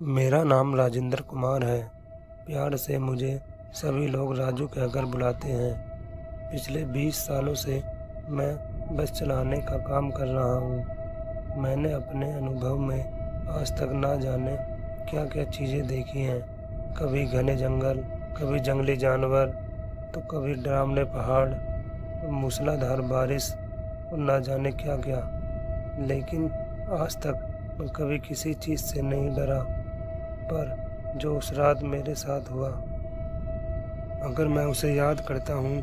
मेरा नाम राजेंद्र कुमार है। प्यार से मुझे सभी लोग राजू कहकर बुलाते हैं। पिछले 20 सालों से मैं बस चलाने का काम कर रहा हूँ। मैंने अपने अनुभव में आज तक ना जाने क्या-क्या चीज़ें देखी हैं। कभी घने जंगल, कभी जंगली जानवर, तो कभी डरावने पहाड़, मूसलाधार बारिश और ना जाने क्या-क्या। लेकिन आज तक मैं कभी किसी चीज़ से नहीं डरा। पर जो उस रात मेरे साथ हुआ, अगर मैं उसे याद करता हूँ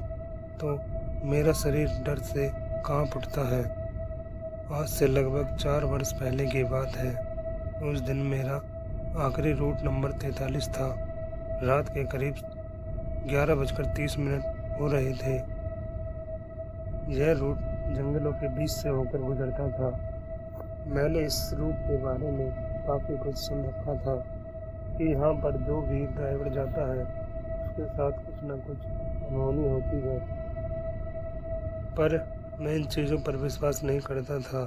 तो मेरा शरीर डर से कांप उठता है। आज से लगभग 4 वर्ष पहले की बात है। उस दिन मेरा आखिरी रूट नंबर 43 था। रात के करीब 11:30 हो रहे थे। यह रूट जंगलों के बीच से होकर गुजरता था। मैंने इस रूट के बारे में काफ़ी कुछ सुन रखा था कि यहाँ पर जो भी ड्राइवर जाता है उसके साथ कुछ न कुछ अनहोनी होती है। पर मैं इन चीज़ों पर विश्वास नहीं करता था,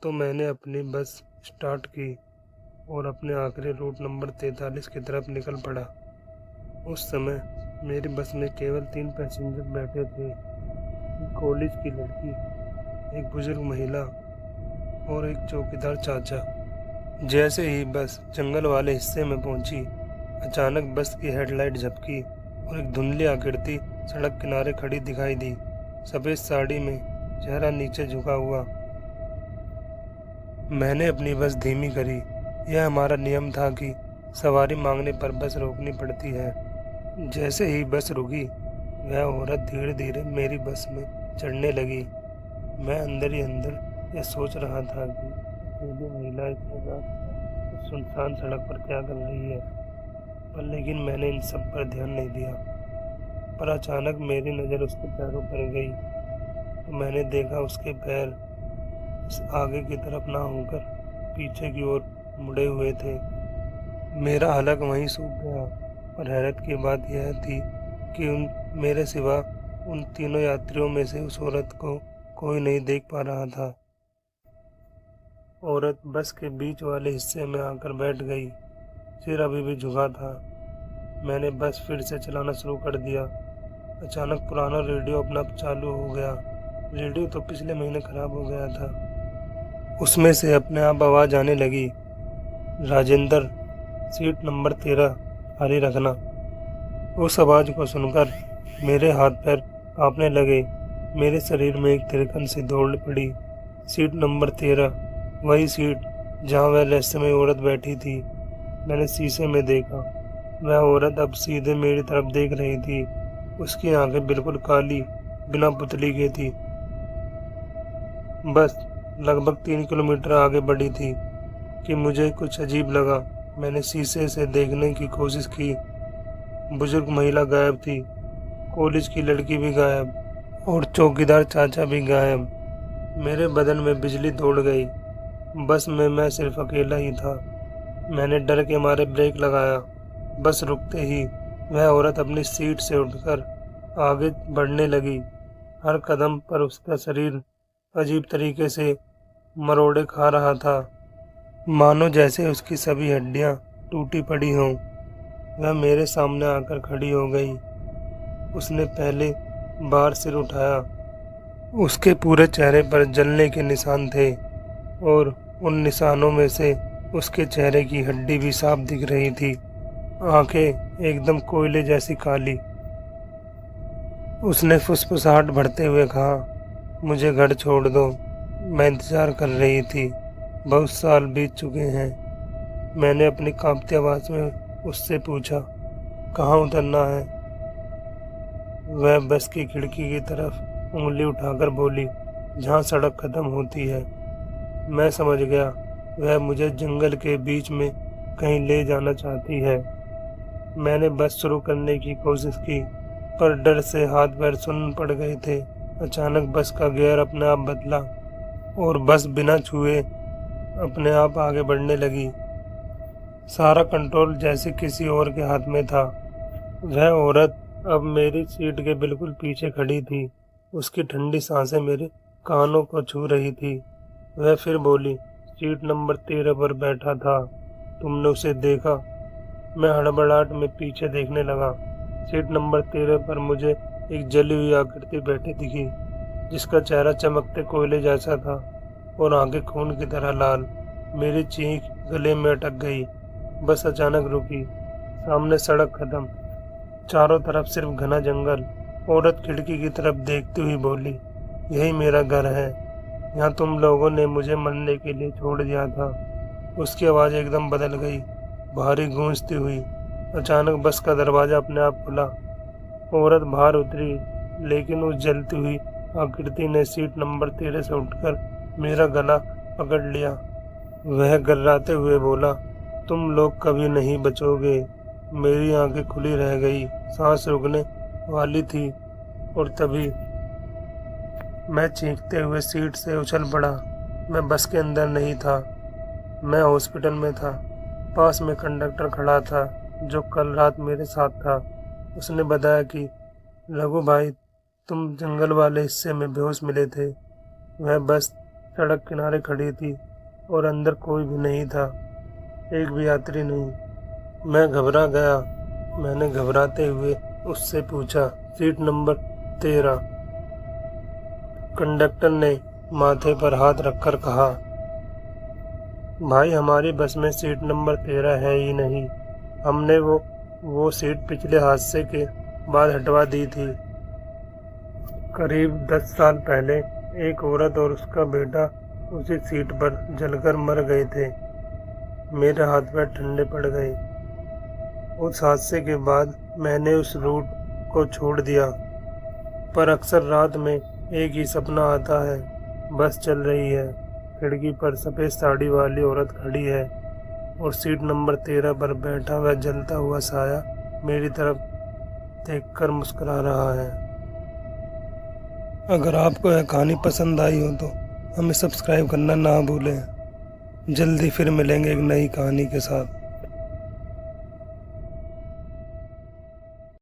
तो मैंने अपनी बस स्टार्ट की और अपने आखिरी रूट नंबर 43 की तरफ निकल पड़ा। उस समय मेरी बस में केवल 3 पैसेंजर बैठे थे। एक कॉलेज की लड़की, एक बुजुर्ग महिला और एक चौकीदार चाचा। जैसे ही बस जंगल वाले हिस्से में पहुंची, अचानक बस की हेडलाइट झपकी और एक धुंधली आकृति सड़क किनारे खड़ी दिखाई दी। सफ़ेद साड़ी में, चेहरा नीचे झुका हुआ। मैंने अपनी बस धीमी करी। यह हमारा नियम था कि सवारी मांगने पर बस रोकनी पड़ती है। जैसे ही बस रुकी, वह औरत धीरे धीरे मेरी बस में चढ़ने लगी। मैं अंदर ही अंदर यह सोच रहा था कि अकेली महिला इतने रात इस सुनसान सड़क पर क्या कर रही है। पर लेकिन मैंने इन सब पर ध्यान नहीं दिया। पर अचानक मेरी नज़र उसके पैरों पर गई, तो मैंने देखा उसके पैर आगे की तरफ ना होकर पीछे की ओर मुड़े हुए थे। मेरा हलक वहीं सूख गया। पर हैरत की बात यह थी कि मेरे सिवा उन तीनों यात्रियों में से उस औरत को कोई नहीं देख पा रहा था। औरत बस के बीच वाले हिस्से में आकर बैठ गई। सिर अभी भी झुका था। मैंने बस फिर से चलाना शुरू कर दिया। अचानक पुराना रेडियो अपना आप चालू हो गया। रेडियो तो पिछले महीने खराब हो गया था। उसमें से अपने आप आवाज़ आने लगी, राजेंद्र, सीट नंबर 13 खाली रखना। उस आवाज़ को सुनकर मेरे हाथ पैर कांपने लगे। मेरे शरीर में एक तिरकन सी दौड़ पड़ी। सीट नंबर 13, वही सीट जहाँ वह रहस्यमय औरत बैठी थी। मैंने शीशे में देखा। वह औरत अब सीधे मेरी तरफ देख रही थी। उसकी आंखें बिल्कुल काली, बिना पुतली के थी। बस लगभग 3 किलोमीटर आगे बढ़ी थी कि मुझे कुछ अजीब लगा। मैंने शीशे से देखने की कोशिश की। बुजुर्ग महिला गायब थी, कॉलेज की लड़की भी गायब और चौकीदार चाचा भी गायब। मेरे बदन में बिजली दौड़ गई। बस में मैं सिर्फ अकेला ही था। मैंने डर के मारे ब्रेक लगाया। बस रुकते ही वह औरत अपनी सीट से उठकर आगे बढ़ने लगी। हर कदम पर उसका शरीर अजीब तरीके से मरोड़े खा रहा था, मानो जैसे उसकी सभी हड्डियां टूटी पड़ी हों। वह मेरे सामने आकर खड़ी हो गई। उसने पहले बार सिर उठाया। उसके पूरे चेहरे पर जलने के निशान थे और उन निशानों में से उसके चेहरे की हड्डी भी साफ दिख रही थी। आंखें एकदम कोयले जैसी काली। उसने फुसफुसाहट भरते हुए कहा, मुझे घर छोड़ दो, मैं इंतज़ार कर रही थी। बहुत साल बीत चुके हैं। मैंने अपनी कांपती आवाज़ में उससे पूछा, कहाँ उतरना है? वह बस की खिड़की की तरफ उंगली उठाकर बोली, जहाँ सड़क खत्म होती है। मैं समझ गया, वह मुझे जंगल के बीच में कहीं ले जाना चाहती है। मैंने बस शुरू करने की कोशिश की, पर डर से हाथ पैर सुन्न पड़ गए थे। अचानक बस का गियर अपने आप बदला और बस बिना छुए अपने आप आगे बढ़ने लगी। सारा कंट्रोल जैसे किसी और के हाथ में था। वह औरत अब मेरी सीट के बिल्कुल पीछे खड़ी थी। उसकी ठंडी सांसें मेरे कानों को छू रही थी। वह फिर बोली, सीट नंबर 13 पर बैठा था तुमने उसे देखा? मैं हड़बड़ाहट में पीछे देखने लगा। सीट नंबर 13 पर मुझे एक जली हुई आकृति बैठी दिखी, जिसका चेहरा चमकते कोयले जैसा था और आंखें खून की तरह लाल। मेरी चीख गले में अटक गई। बस अचानक रुकी। सामने सड़क खत्म, चारों तरफ सिर्फ घना जंगल। औरत खिड़की की तरफ देखती हुई बोली, यही मेरा घर है, यहाँ तुम लोगों ने मुझे मरने के लिए छोड़ दिया था। उसकी आवाज़ एकदम बदल गई, भारी गूंजती हुई। अचानक बस का दरवाज़ा अपने आप खुला। औरत बाहर उतरी, लेकिन उस जलती हुई आकृति ने सीट नंबर 13 से उठकर मेरा गला पकड़ लिया। वह गर्राते हुए बोला, तुम लोग कभी नहीं बचोगे। मेरी आंखें खुली रह गई, सांस रुकने वाली थी और तभी मैं चीखते हुए सीट से उछल पड़ा। मैं बस के अंदर नहीं था, मैं हॉस्पिटल में था। पास में कंडक्टर खड़ा था जो कल रात मेरे साथ था। उसने बताया कि रघु भाई, तुम जंगल वाले हिस्से में बेहोश मिले थे। वह बस सड़क किनारे खड़ी थी और अंदर कोई भी नहीं था, एक भी यात्री नहीं। मैं घबरा गया। मैंने घबराते हुए उससे पूछा, सीट नंबर 13? कंडक्टर ने माथे पर हाथ रखकर कहा, भाई हमारी बस में सीट नंबर 13 है ही नहीं। हमने वो सीट पिछले हादसे के बाद हटवा दी थी। करीब 10 साल पहले एक औरत और उसका बेटा उसी सीट पर जलकर मर गए थे। मेरे हाथ पैर ठंडे पड़ गए। उस हादसे के बाद मैंने उस रूट को छोड़ दिया, पर अक्सर रात में एक ही सपना आता है, बस चल रही है, खिड़की पर सफ़ेद साड़ी वाली औरत खड़ी है और सीट नंबर 13 पर बैठा हुआ जलता हुआ साया मेरी तरफ देखकर मुस्कुरा रहा है। अगर आपको यह कहानी पसंद आई हो तो हमें सब्सक्राइब करना ना भूलें। जल्दी फिर मिलेंगे एक नई कहानी के साथ।